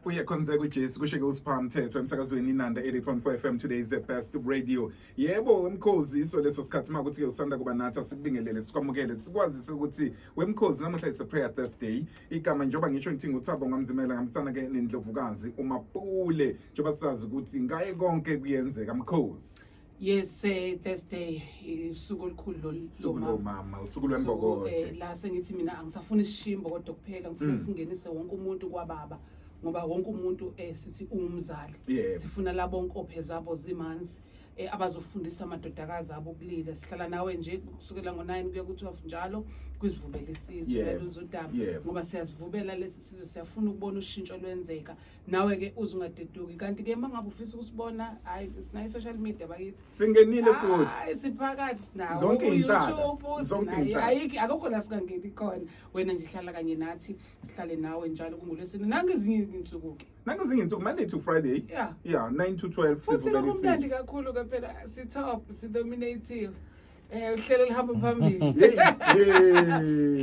Uyakhonza kuJesu kusheke usiphambi mthetho emsakazweni Inanda 80.4 FM. Today is the best radio. Yebo wemkhozi iso leso sikhathi makuthi ke usanda kuba nathi sikubingelele sikwamukele sikwazise ukuthi wemkhozi namuhla it's a prayer Thursday. Igama njoba ngisho ngithi nguThabo ngamzimela ngamsana ke nendlovukazi uMapule njoba sazi ukuthi ngaye konke kuyenzeka mkhozi. Yes, Thursday usuku olukhulu lo mama usuku lwembokode. La sengithi mina angisafuna isishimbo kodwa kuphela ngifuna singenise wonke umuntu kwababa ngoba wonke umuntu sithi umzali. Sifuna labo bonke ophezabo zimanzi abazofundisa amadodakazi abo ukulila. Sihlala nawe nje kusukela ngo9 kuya ku12 njalo kwizivubela isizwe lezodaba ngoba siyazivubela lesi sizwe siyafuna ukubona ushintsho lwenzeka. Nawe ke uzungadeduki kanti ke mangabe ufisa ukusibona hayi sinayi social media bakithi singenile futhi hayi siphakathi sinawo zonke inhlaka ayiki akukho la sikangeni khona wena nje hlala kanye nathi sihlale nawe njalo kungolwesini nangezinye insuku ke Monday to Friday 9 to 12 sizobela kumnandi kakhulu ke phela si top si dominative uhlelo lihamba phambili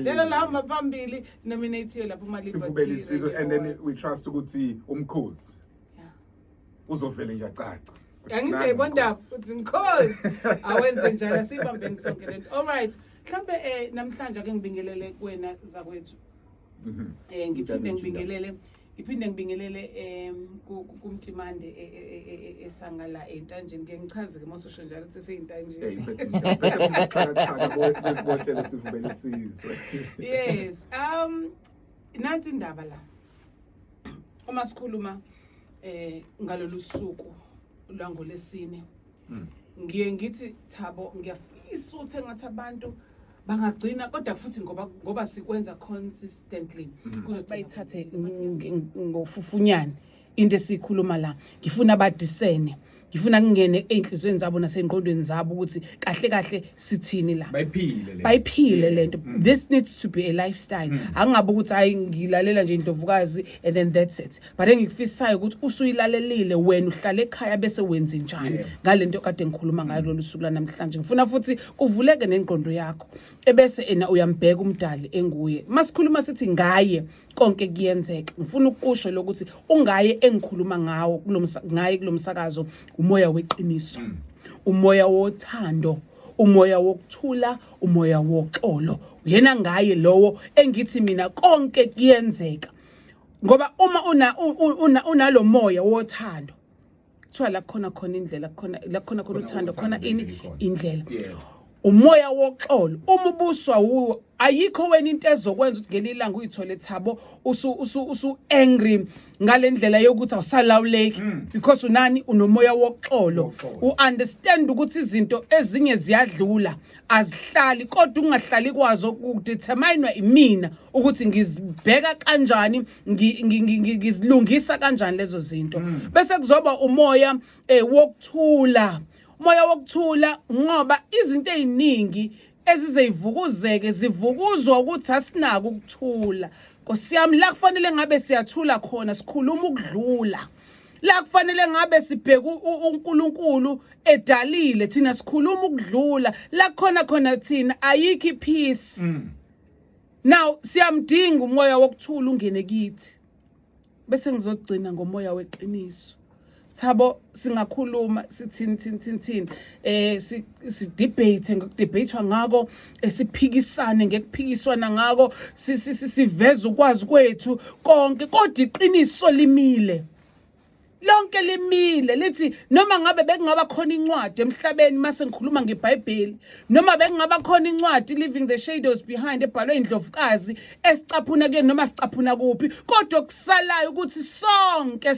uhlelo lihamba phambili nominative lapho mali bathi and then we trust ukuthi umkhozi uzovela nje acaca angithi ibonda futhi mkhozi awenze njalo sibambeni sonke lento. All right mhlambe namhlanje ake ngibingelele kuwena zakwethu ngiphinde ngibingelele kumtimande esangala entanjeni ke ngichaze ke mososho njalo ukuthi seyintanjeni bohlelo sivubele sizwe. Yes nansi indaba la uma sikhuluma ngalolu suku lwangolesine ngiye ngithi Thabo ngiyafisa ukuthi engathi abantu bangagcina kodwa futhi ngoba sikwenza consistently kuzothi bayithathe ngofufunyane into esikhuluma la. Ngifuna abadisene, ngifuna kungene einhlizweni zabo nasengqondweni zabo ukuthi kahle kahle sithini la bayiphile lento. This needs to be a lifestyle. Angabe ukuthi hayi ngilalela nje Indlovukazi and then that's it, but engikufisayo ukuthi usuyilalelile wena uhlala ekhaya bese wenze njani ngalento kade ngikhuluma ngayo lolu suku la namhlanje. Ngifuna futhi kuvuleke nengqondo yakho ebese ena uyambheka umdali enguye. Masikhuluma sithi ngaye konke kuyenzeka. Ngifuna ukusho lokuthi ungaye engikhuluma ngawo ngaye kulomsakazo umoya weqiniso, umoya wothando, umoya wokuthula, umoya woxolo. Yena ngaye lowo engithi mina konke kuyenzeka ngoba uma unalo moya wothando kuthiwa la khona indlela la khona uthando khona indlela. Umoya woxolo umubuswa uwo ayikho wena into ezokwenza ukuthi ngelilanga uyithole Thabo usu angry ngalendlela yokuthi awusalawuleki because unani unomoya woxolo. Understand ukuthi izinto ezinye ziyadlula azihlali kodwa ungahlali kwazo ukudetermine imina ukuthi ngizibheka kanjani ngizilungisa kanjani lezo zinto bese kuzoba umoya wokuthula. Umoya wokuthula ngoba izinto eziningi ezizeyivukuzeke zivukuzwa ukuthi asinako ukuthula. Nkosiyami la kufanele ngabe siyathula khona sikhuluma ukudlula. La kufanele ngabe sibheka uNkulunkulu edalile thina sikhuluma ukudlula. La khona thina ayikho peace. Now siyamdinga umoya wokuthula ungene kithi. Bese ngizogcina ngomoya weqiniso. Thabo singakhuluma sithini si-debate ngokudebatewa ngako siphikisane ngekuphikiswana ngako siveza ukwazi kwethu konke kodwa iqiniso limile. Lonke limile lithi noma ngabe bekungaba khona incwadi emhlabeni mase ngikhuluma ngeBhayibheli noma bekungaba khona incwadi Living the Shadows Behind ebhalwe Indlovukazi esicaphuna ke noma sicaphuna kuphi kodwa kusalayo ukuthi sonke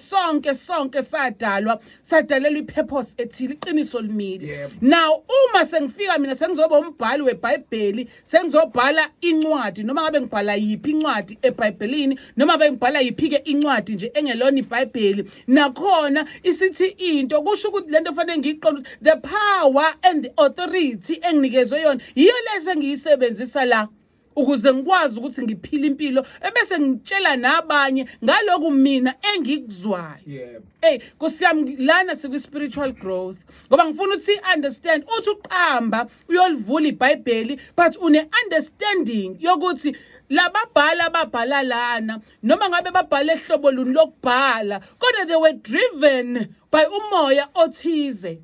sadalelwa ipurpose ethile iqiniso limile. Now uma sengifika mina sengizoba umbhali weBhayibheli sengizobhala incwadi noma ngabe ngibhala yipi incwadi eBhayibhelini noma ngabe ngibhala yipi ke incwadi nje engelona iBhayibheli khona isithi into kusho ukuthi lento fanele ngiqonde the power and the authority enginikezwe yona yiyo lese ngiyisebenzisa la ukuze ngikwazi ukuthi ngiphile impilo ebese ngitshela nabanye ngaloku mina engikuzwayo. Kusiyami lana siku spiritual growth ngoba ngifuna ukuthi understand uthi uqamba uyolivula iBhayibheli but une understanding yokuthi lababhala babhala lana noma ngabe babhala ehlobo luni lokubhala kodwa they were driven by umoya othize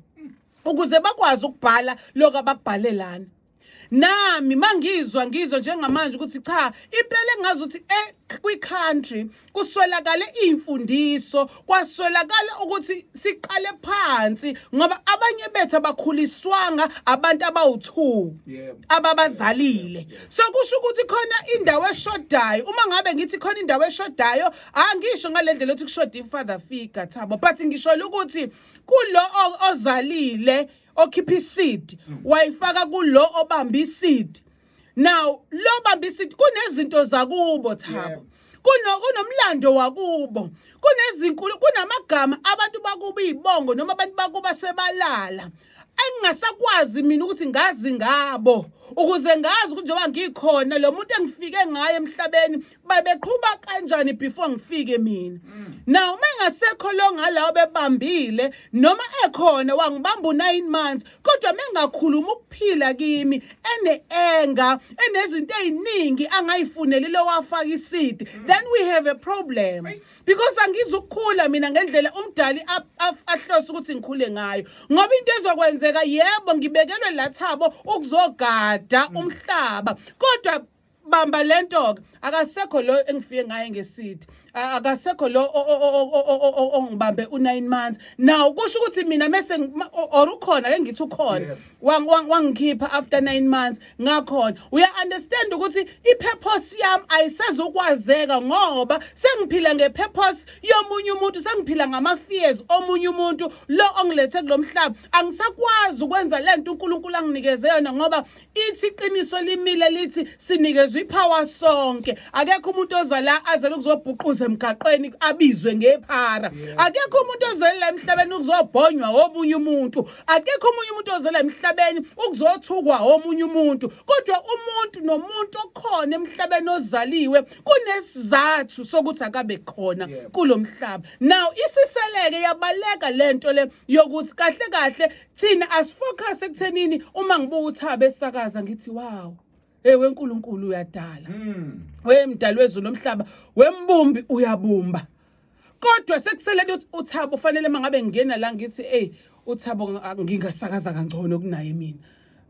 ukuze bakwazi ukubhala lokho abakubhale lana. Nami mangizwa njengamanje ukuthi cha impela engazi ukuthi kwi-country kuswelakale imfundiso kwaswelakala ukuthi siqale phansi ngoba abanye bethu abakhuliswanga abantu abawu2 ababazalile. So kusho ukuthi khona indawo eshodayo. Uma ngabe ngithi khona indawo eshodayo angisho ngalendlela ukuthi kushoda i-father figure Thabo, but ngisho ukuthi kulo ozalile okhipha iseed wayifaka kulo obamba iseed. Now lo bamba iseed kunezinto zakubo Thabo, kunomlando wakubo, kunamagama abantu bakuba izibongo noma abantu bakuba sebalala engingasakwazi mina ukuthi ngazi ngabo ukuze ngazi ukuthi njengoba ngikhona lo muntu engifike ngaye emhlabeni babeqhubha kanjani before ngifike mina. Now mengasekho lo ngalawo bebambile noma ekhona wangibamba u9 months kodwa mengakhuluma ukuphila kimi eneenga enezinto eziningi angayifuneli lo wafaka iseed, then we have a problem because angizukukhula mina ngendlela umdali ahlosa ukuthi ngikhule ngayo ngoba into ezokwenza yebo ngibekelwe la Thabo ukuzogada umhlaba kodwa bamba lento akasekho lo engifike ngaye ngeseed, akasekho lo ongibambe u9 months. Now kusho ukuthi mina mase orukhona ke ngithi ukhona wangikhipha after 9 months ngakhona uya understand ukuthi ipurpose yami ayisezokwazeka ngoba sengiphila ngepurpose yomunye umuntu, sengiphila ngama-fears omunye umuntu lo ongilethe kulomhlaba. Angisakwazi ukwenza lento uNkulunkulu anginikeze yona ngoba ithi iqiniso limile lithi sinikezwe ipower sonke. Akekho umuntu ozala azele ukuzobhuquza emgaqweni abizwe ngephara. Akekho umuntu ozela emhlabeni ukuzobhonywa omunye umuntu. Akekho omunye umuntu ozela emhlabeni ukuzothukwa omunye umuntu. Kodwa umuntu nomuntu okhona emhlabeni ozaliwe kunesizathu sokuthi akabe khona kulomhlaba. Now isiseleke yabaleka lento le yokuthi kahle thina asifocus ekuthenini uma ngibuka uThabo esakaza ngithi wow weNkulunkulu uyadala. Wemdali wezulu nomhlaba, wembumbi uyabumba. Kodwa sekusele ukuthi uThabo fanele mangabe ngena la ngithi uThabo ngingasakaza kangcono kunaye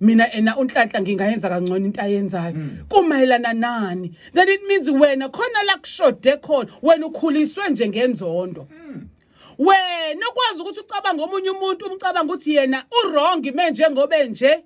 mina ena unhlanhla ngingayenza kangcono into ayenzayo. Kumayelana nani? Then it means wena khona la kushode khona wena ukhuliswe nje ngenzondo. Wena ukwazi ukuthi ucabanga omunye umuntu umcabanga ukuthi yena wrong manje ngobe nje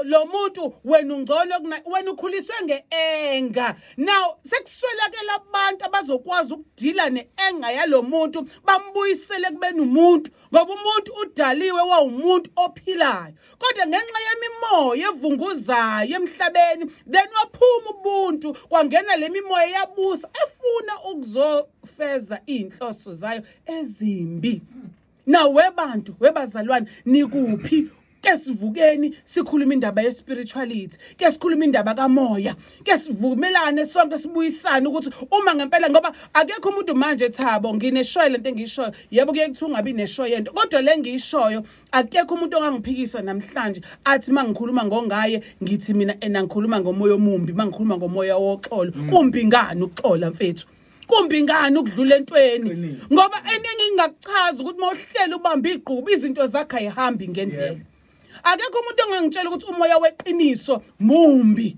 lo muntu wena ungcono wena ukhuliswe ngeenga. Now sekuswelakela abantu abazokwazi ukudila neenga yalo muntu bambuyisele kubeni umuntu ngoba umuntu udaliwe wawumuntu ophilayo kodwa ngenxa yemimoya evunguzayo emhlabeni then waphuma ubuntu kwangena lemimoya yabusa efuna ukuzofeza inhloso zayo ezimbi. Now webantu webazalwane nikuphi? Ke sivukeni sikhuluma indaba ye-spirituality, ke sikhuluma indaba kamoya, ke sivumelane sonke sibuyisane ukuthi uma ngempela ngoba akekho umuntu manje Thabo ngineshoyo lento engiyishoyo yebo kuye kuthi ungabi neshoyo yento kodwa le ngiyishoyo akekho umuntu ongangiphikisa namhlanje athi mangikhuluma ngongaye ngithi mina ngikhuluma ngomoya omumbi mangikhuluma ngomoya woxolo. Kumbi ngani ukuxola mfethu? Kumbi ngani ukudlula entweni? Ngoba eningi ngingakuchaza ukuthi mawuhlela ubamba igqubu izinto zakhe ayihambi ngendlela. Akekho umuntu ongangitshela ukuthi umoya weqiniso mumbi.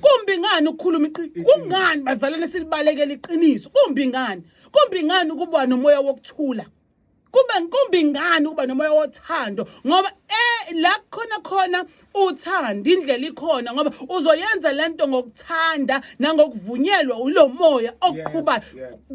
Kumbi ngani ukukhuluma iqiniso? Kungani bazalwane silibalekela iqiniso? Kumbi ngani? Kumbi ngani ukuba nomoya wokuthula? Kumbi ngani ukuba nomoya wothando? Ngoba la khona uthanda indlela ikhona ngoba uzoyenza lento ngokuthanda nangokuvunyelwa ulo moya oqhuba.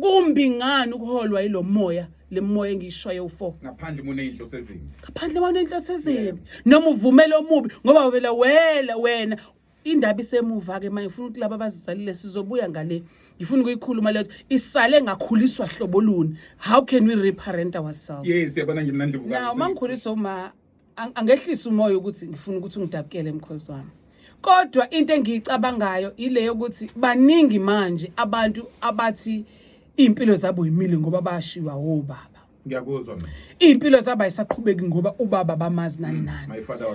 Kumbi ngani ukuholwa yilo moya? Le moya engiyishoye u4 ngaphandle muneyinhloso ezimbi, ngaphandle muneyinhloso ezimbi noma uvumela omubi ngoba vele wena indaba isemuva ke manje ngifuna ukuthi laba abazizalile sizobuya ngale ngifuna ukuyikhuluma letho isale ngakhuliswa hlobo luni. How can we reparent ourselves? Yes yabona nje Indlovukazi. Now mangikhuliswa uma angehlisa umoya ukuthi ngifuna ukuthi ungidabukele emkhosi wami. Kodwa into engiyicabangayo ile yokuthi baningi manje abantu abathi impilo zabo yimile ngoba bashiwa obaba. Ngiyakuzwa mina. Impilo zabo ayisaqhubeki ngoba ubaba bamazi nani. My father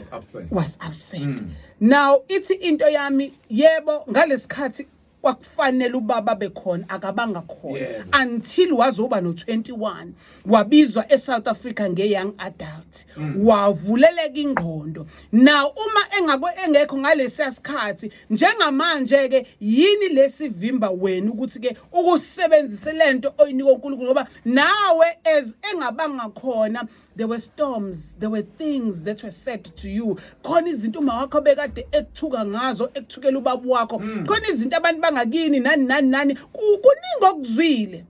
was absent. Now ithi into yami yebo ngalesikhathi kwakufanele ubaba bekhona akabanga khona Yebo. until wazoba no 21 wabizwa eSouth Africa ngeyoung adult wavuleleka ingqondo. Now uma engekho ngalesi sikhathi njengamanje ke yini lesivimba wena ukuthi ke ukusebenzisa lento oyinika uNkulunkulu ngoba nawe as engabanga khona there were storms, there were things that were said to you. Khona izinto uma wakho bekade ekuthuka ngazo ekuthukela ubaba wakho. Khona izinto abantu bangakini nani kuningi okuzwile.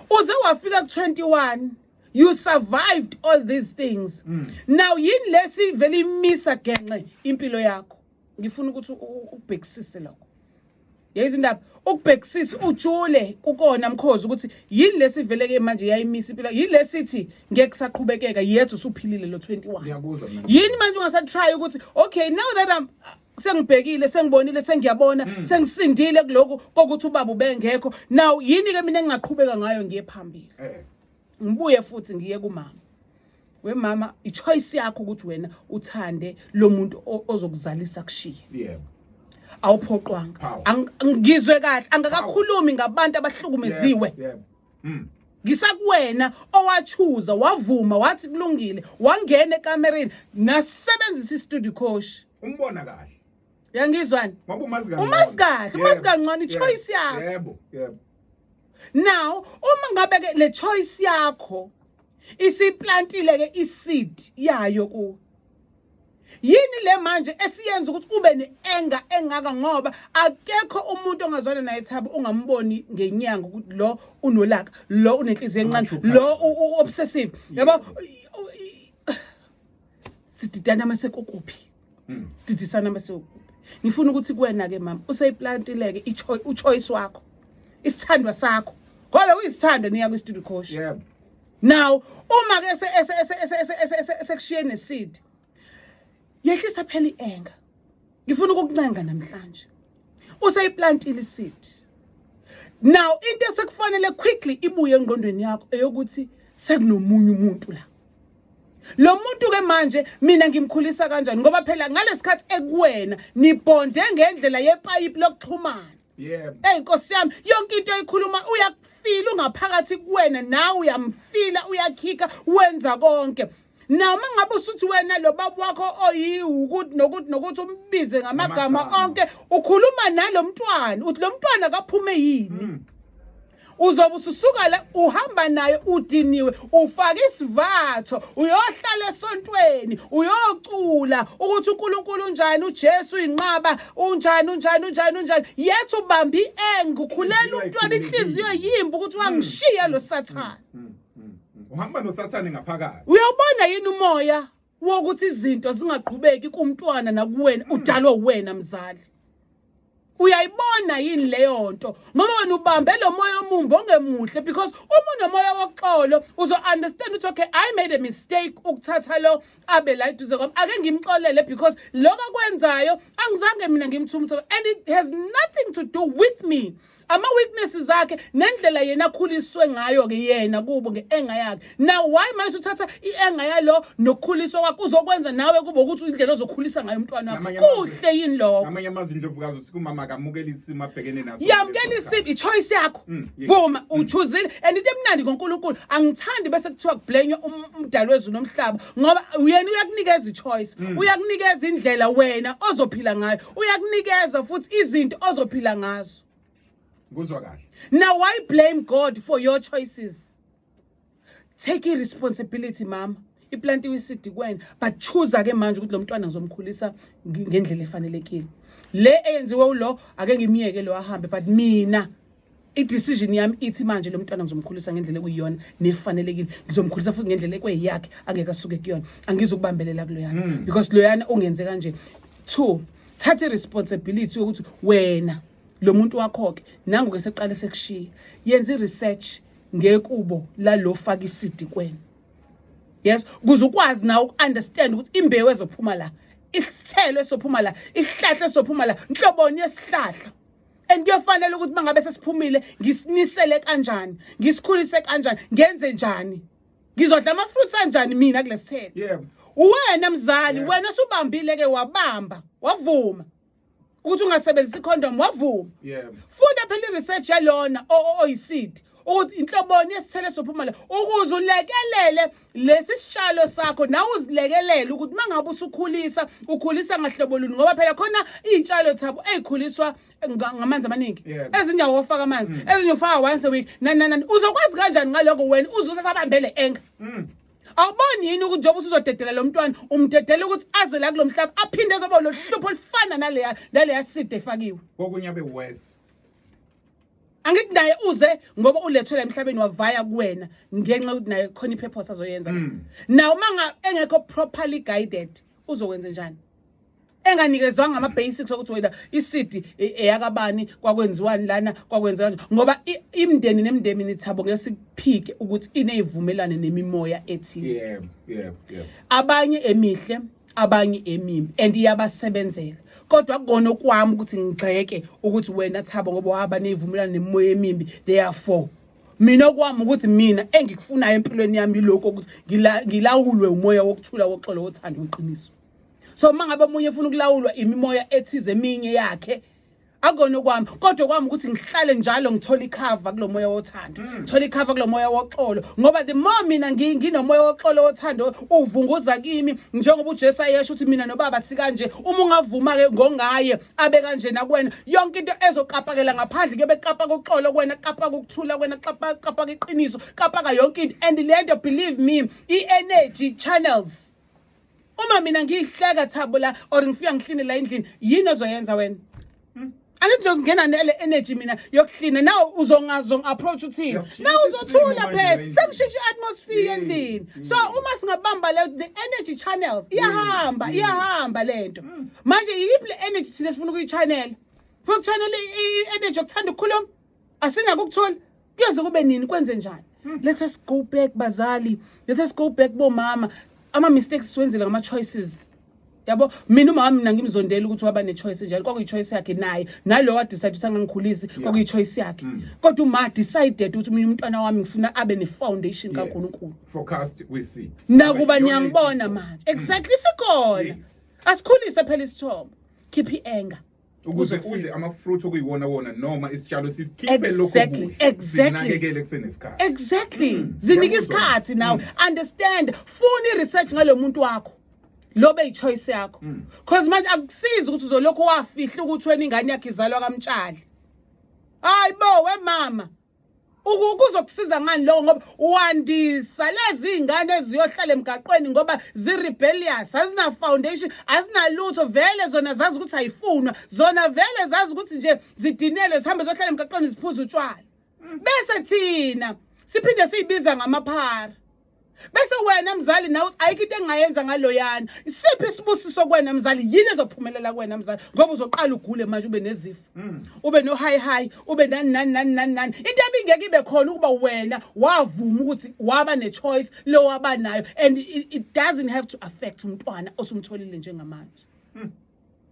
Uze wafika ku21 you survived all these things. Now yini lesi vele imisa genxe impilo yakho. Ngifuna ukuthi ubhekisise lokho. Yayizo indaba ukubhekisisa ujule ukona mkhozi ukuthi yini lesiveleke manje yayimisa impilo yini lesithi ngeke saqhubekeka yethu usuphilile lo 21 Ngiyakuzwa mina. yini manje ungasatry ukuthi okay now that I'm sengibhekile sengibonile sengiyabona sengisindile kuloko kokuthi ubaba ubengekho now yini ke mina engingaqhubeka ngayo ngiye phambili ngibuye futhi ngiye kumama wemama ichoice yakho ukuthi wena uthande lo muntu ozokuzalisa kushiya Yebo. awuphoqwanga angizwe kahle angakakhulumi ngabantu abahlukumeziwe Yebo. ngisakuwena owachuza wavuma wathi kulungile wangena ekamereni nasebenzisa istudio coach Umbona kahle. yangizwani Ngoba umazi kahle. umazi kangcono ichoice yakho Yebo. now uma ngabe ke le choice yakho isiplantile ke iseed yayo ku yini le manje esiyenza ukuthi ube neenga engaka ngoba akekho umuntu ongazwana naye Thabo ungamboni ngenyanga ukuthi lo unolaka lo unenhliziyo encane lo obsessive yabo sididana masekukuphi sididisana masekukuphi ngifuna ukuthi kuwena ke mama useyiplantile ke uchoice wakho isithandwa sakho ngoba uyisithanda niya ku studio coach Yebo. now uma ke sekushiyene seed yehlisa phela ienga ngifuna ukukuncenga namhlanje useyiplantile iseed now into esekufanele quickly ibuye engqondweni yakho eyokuthi sekunomunye umuntu la lo muntu ke manje mina ngimkhulisa kanjani ngoba phela ngalesikhathi ekuwena nibonde ngendlela yepipe lokuxhumana Yebo. Nkosi yami yonke into eyikhuluma uyakufila ungaphakathi kuwena nawe uyamfila uyakhika wenza konke. Now mangabe usuthi wena lo baba wakho oyiwukuthi nokuthi umbize ngamagama onke ukhuluma nalomntwana uthi lo mntwana kaphume yini uzobe ususuka la uhamba naye udiniwe ufaka isivatho uyohlala esontweni uyocula ukuthi uNkulunkulu unjani uJesu inqaba unjani yethu ubambi engukhulela umntwana inhliziyo yimbi ukuthi wangishiya lo sathana Uhamba noSathane ngaphakathi. uyabona yini umoya wokuthi izinto zingaqhubeki kumntwana nakuwena udalwe uwena mzali uyayibona yini leyo nto ngoba wena ubambe lo moya omumbi ongemuhle because uma unomoya woxolo uzo understand ukuthi okay I made a mistake ukuthatha lo abe la iduze kwami ake ngimxolele because lokho akwenzayo angizange mina ngimthumtho and it has nothing to do with me ama weaknesses zakhe nendlela yena akhuliswe ngayo ke yena kubo ngeenga yakhe now why manje uthatha ienga yalo nokukhuliswa kwakhe uzokwenza nawe kubo ukuthi indlela ozokhulisa ngayo umntwana wakho kuhle yini lokho amanye amazwi Indlovukazi uthi kumama kamukela isimo abhekene naso yamukela isimo ichoice yakho vuma uchuzile and into emnandi ngoNkulunkulu angithandi bese kuthiwa kublenywa umdali wezulu nomhlaba ngoba uyena uyakunikeza ichoice uyakunikeza indlela wena ozophila ngayo uyakunikeza futhi izinto ozophila ngazo. Kuzwa kahle. Now why blame God for your choices? Take responsibility mama. Iplantiwe isidi kwena but choose ke manje ukuthi lo mntwana ngizomkhulisa ngendlela efanelekile. Le eyenziwe ulo ake ngimiyeke lo ahambe but mina i-decision yami ithi manje lo mntwana ngizomkhulisa ngendlela ekuyiyona nefanelekile. Ngizomkhulisa futhi ngendlela ekweyakhe angeke asuke kuyona. Angizokubambelela kulo yana because lo yana ungenze kanje. 2 thatha responsibility ukuthi wena lo muntu wakho ke nangu ke seqale sekushiya yenza research ngekubo la lo faka isidi kwena yes kuze ukwazi nawe ukunderstand ukuthi imbewu ezophuma la isithelo esophuma la isihlahla esophuma la inhloboni yesihlahla and kuyofanele ukuthi mangabe sesiphumile ngisinisele kanjani ngisikhulise kanjani ngenze njani ngizodla ama fruits kanjani mina kulesithelo Yebo. Wena mzali wena usubambile ke wabamba wavuma ukuthi ungasebenzisi condom wavuma. Funda phela i-research yalona oyisidi ukuthi inhloboni yesithelo sophuma la ukuze ulekelele lesi sitshalo sakho nawe uzilekelele ukuthi mangabe ukhulisa ngahlobo luni ngoba phela khona izitshalo thabo ezikhuliswa ngamanzi amaningi ezinye awofaka amanzi ezinye ufaka once a week nanani uzokwazi kanjani ngaloko wena uzosabambele enga awuboni yini ukuthi njengoba usuzodedela lo mntwana umdedela ukuthi aze la kulomhlaba aphinde ezoba lo hlupho olifana naleya side efakiwe kokunye abe worse. Angithi naye uze ngoba ulethwele emhlabeni wavaya kuwena ngenxa ukuthi naye khona ipurpose azoyenza. Now manga engekho properly guided uzokwenza njani? Enganikezwanga ama basics ukuthi wena isidi eyakabani kwakwenziwani lana kwakwenziwani ngoba imndeni nemndeni nithabo ngesiphike ukuthi ineyivumelane nemimoya ethize. Abanye emihle abanye emimbi and iyabasebenzela kodwa akukona kwami ukuthi ngigxeke ukuthi wena Thabo ngoba waba neyivumelana nemimoya emimbi therefore mina kwami ukuthi mina engikufunayo empilweni yami yiloko ukuthi ngilawulwe umoya wokuthula woxolo wothando weqiniso. So mangabe umunye ufuna ukulawulwa imimoya ethize eminye yakhe akona kwami kodwa kwami ukuthi ngihlale njalo ngithola icover kulomoya wothando ngithola icover kulomoya woxolo ngoba the more mina nginomoya woxolo wothando uvunguza kimi njengoba uJesu ayesho ukuthi mina nobaba sikanje uma ungavuma ke ngongaye abe kanje nakwena yonke into ezokapakela ngaphandle ke bekapa koxolo kwena kapa ukuthula kwena kapa iqiniso kapa yonke into and lento believe me energy channels uma mina ngihleka Thabo la or ngifika ngihlini la endlini yini ozoyenza wena angithi ngena nele energy mina yokuhlina now uzongazong approach uthini now uzothula phela sengishintsha atmosphere endlini so uma singabamba le the energy channels iyahamba lento manje yiphi le energy thina sifuna ukuyichannel for ukuchannel energy yokuthanda ukukhuluma asinako ukuthola kuyoze kube nini kwenze njani let us go back bazali let us go back bomama ama mistakes siwenzile ngama choices yabo mina uma mina ngimzondela ukuthi waba ne choice njalo kwakuyi choice yakhe naye nalo wa decide ukuthi angangikhulisi kwakuyi choice yakhe kodwa uma decided ukuthi mina umntwana wami ngifuna abe ne foundation kaNkulunkulu forecast we see nakuba niyangibona manje exactly sikona asikhulise phela isithombo keep ienga ukuze kudle ama fruit okuyiwona wona noma isitshalo sikhiphe lokho exactly kusenesikhathi exactly zinika isikhathi now understand funa research ngalo muntu wakho lobe ichoice yakho because manje akusizi ukuthi uzolokho wafihla ukuthi wena ingane yakhe izalwa kamtshali hayibo wemama ukuzokusiza ngani lokho ngoba uwandisa lezi ingane eziyohlala emgaqweni ngoba zi-rebellious azina foundation azinalutho vele zona zazi ukuthi ayifunwa zona vele zazi ukuthi nje zidinele zihambe zohlala emgaqweni ziphuza utshwala bese thina siphinde siyibiza ngamaphara bese wena mzali nawe ayikho into engayenza ngaloyana isiphi isibusiso kwena mzali yini ezophumelela kwena mzali ngoba uzoqala ugule manje ube nezifo ube no high ube nani into ebingeke ibe khona ukuba wena wavuma ukuthi waba ne choice lo waba nayo and it doesn't have to affect umntwana osumtholile njengamanje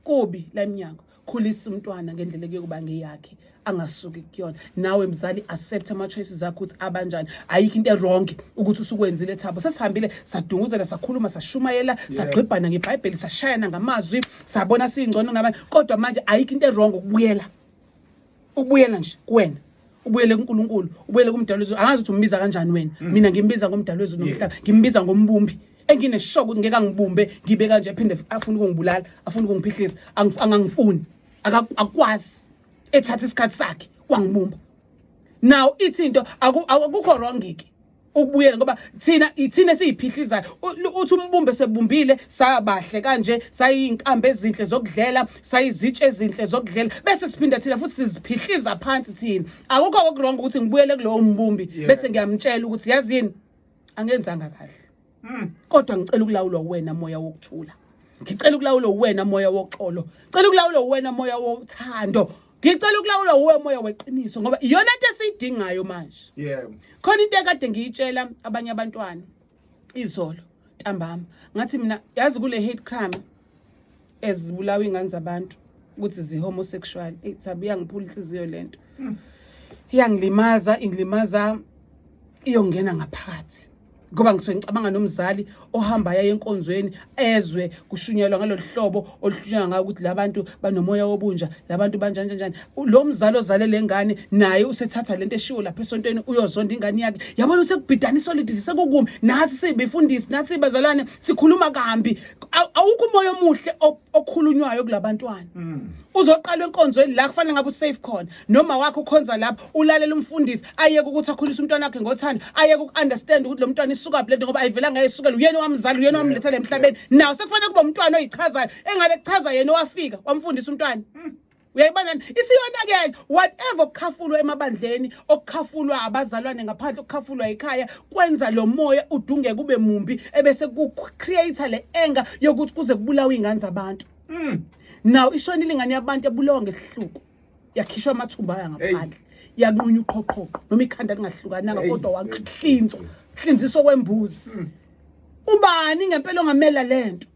kubi la eminyango khulisa umntwana ngendlela ekuba ngeyakhe angasuki kuyona nawe mzali accept ama choices zakho ukuthi abanjani ayikho into wrong ukuthi usukwenzile Thabo sesihambile sadunguzela sakhuluma sashumayela sagxibhana ngeBhayibheli sashayana ngamazwi sabona singcono nabanye kodwa manje ayikho into wrong ukubuyela nje kuwena ubuyele kuNkulunkulu ubuyele kumdalwezu angazi ukuthi umbiza kanjani wena mina ngimbiza ngomdalwezu nomhlaba ngimbiza ngombumbi engineshock ukuthi ngeke angibumbe ngibe kanje phinde afuna ukungibulala afuna ukungiphihlisa angangifuni akwazi ethatha isikhathi sakhe wangibumba now ithinto akukho wrong iki ukubuyela ngoba thina siyiphihlizayo uthi umbumbe sebumbile sabahle kanje sayinkambe ezinhle zokudlela sayizitshe ezinhle zokudlela bese siphinda thina futhi siziphihliza phansi thina akukho okurong ukuthi ngibuyele kulowo mbumbi bese ngiyamtshela ukuthi yazini angenzanga kahle kodwa ngicela ukulawulwa wena moya wokuthula ngicela ukulawulwa wena moya woxolo ngicela ukulawulwa wena moya wothando ngicela ukulawulwa uwe moya weqiniso ngoba iyona into esiyidingayo manje khona into ekade ngiyitshela abanye abantwana izolo ntambama ngathi mina yazi kule hate crime ezibulawa ingane zabantu ukuthi zihomosexual Thabo yangiphula inhliziyo lento ingilimaza iyongena ngaphakathi ngoba ngisuke ngicabanga nomzali ohamba yaya enkonzweni ezwe kushunyelwa ngalolu hlobo oluhlunywa ngayo ukuthi labantu banomoya wobunja labantu banjani kanjani lo mzali ozale lengane naye usethatha lento eshiwo lapha esontweni uyozonda ingane yakhe yabona usekubhidana isolidity sekukumi nathi sibefundisi nathi bazalwane sikhuluma kambi awukho umoya omuhle okhulunywayo kulabantwana uzoqala enkonzweni la kufanele ngabe usafe khona noma wakho ukhonza lapha ulalela umfundisi ayeke ukuthi akhulise umntwana wakhe ngothando ayeke ukunderstand ukuthi lo mntwana isuka blend ngoba ayivela ngaye isuka uyena wamzali uyena wamlethela emhlabeni nawo sekufanele kuba umntwana oyichazayo engabe kuchaza yena owafika wamfundisa umntwana uyayibona isiyonakele whatever okukhafulwa emabandleni okukhafulwa abazalwane ngaphandle okukhafulwa ekhaya kwenza lo moya udungeke kube mumbi ebese ku create le anger yokuthi kuze kubulawa ingane zabantu now ishonile ingane yabantu ebulawa ngesihluku yakhishwa amathumba aya ngaphandle yanqunywa uqhoqhoqo noma ikhanda lingahlukananga kodwa hlinziso kwembuzi ubani ngempela ongamela lento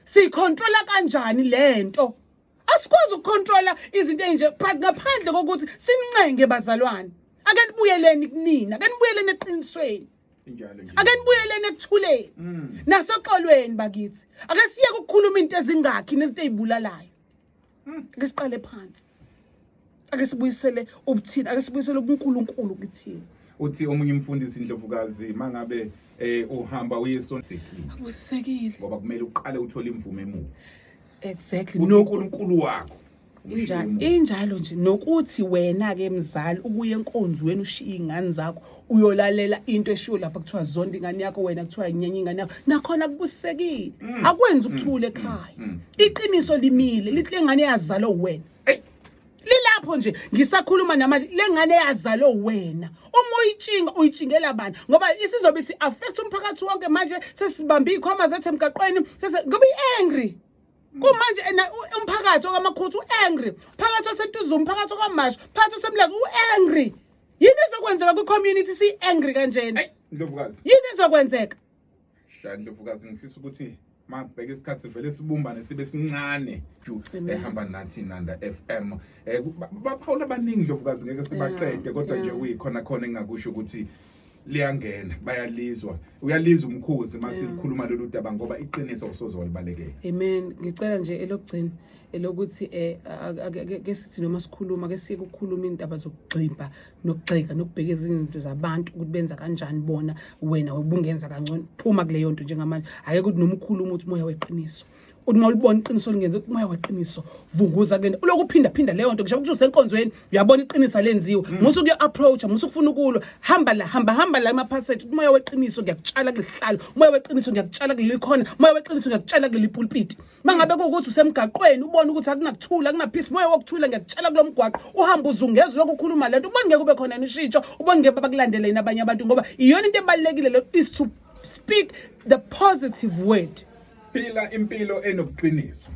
siyicontrola kanjani lento asikwazi ukucontrola izinto enje but ngaphandle kokuthi sincenge bazalwane ake nibuyeleni kunina ake nibuyeleni eqinisweni ake nibuyeleni ekuthuleni nasoxolweni bakithi ake siye ukukhuluma into ezingakhi nezinto ezibulalayo ake siqale phansi ake sibuyisele ubuthina ake sibuyisele ubuNkulunkulu kithina uthi omunye umfundisi Indlovukazi mangabe uhamba uyesontweni akusekile ngoba kumele uqale uthole imvume emuva exactly uNkulunkulu wakho injalo nje nokuthi wena ke mzali ubuye enkonzweni ushiya ingane zakho uyolalela into eshiwo lapha kuthiwa zonda ingane yakho wena kuthiwa inyenye ingane yakho nakhona kubusekile akwenza ukuthula ekhaya iqiniso limile lithi lengane yazalo wena lilapho nje ngisakhuluma namanje lengane yazalo wena uma uyitshingela abantu ngoba isizobe si affect umphakathi wonke manje sesibambe ikhwama zethu emgaqweni ngoba iangry kumanje umphakathi okamakhuthi uangry phakathi waseNtuzuma umphakathi okaMasha phakathi waseMlazi uangry yini ezokwenzeka kwi-community si angry kanjena Indlovukazi yini ezokwenzeka Indlovukazi ngifisa ukuthi mabheke isikhathi vele sibumbane sibe sincane ju ehamba nathi Nanda FM baphawula abaningi Indlovukazi ngeke sibaqede kodwa nje uyikhona khona engakusho ukuthi liyangena bayalizwa uyalizwa umkhozi masikhuluma lolu daba ngoba iqiniso kusozo walibalekela amen ngicela nje elokugcina elokuthi ke sithi noma sikhuluma ke siye ukukhuluma indaba zokugximba nokugxeka nokubhekeza izinto zabantu ukuthi benza kanjani bona wena ubungenza kangcono phuma kuleyo nto njengamanje ayeke ukuthi noma ukhuluma ukuthi moya weqiniso uthi mawulibona iqiniso lingenze ukuthi moya weqiniso vunguza kule lokhu uphinda leyo nto ngisho ukuthi usenkonzweni uyabona iqiniso lenziwe musuke approach musuke ufuna ukulwa hamba la emaphasage moya weqiniso ngiyakutshala kulihlalo moya weqiniso ngiyakutshala kulikhona moya weqiniso ngiyakutshala kulipulpit mangabe ukuthi usemgaqweni ubona ukuthi akunakuthula akunapeace moya wokuthula ngiyakutshala kulomgwaqo uhamba uzungeza lokho ukhuluma lento ubone ngeke kube khona nishintsho ubone ngeke bakulandele nabanye abantu ngoba iyona into ebalekile lo is to speak the positive word phila impilo enobuqiniso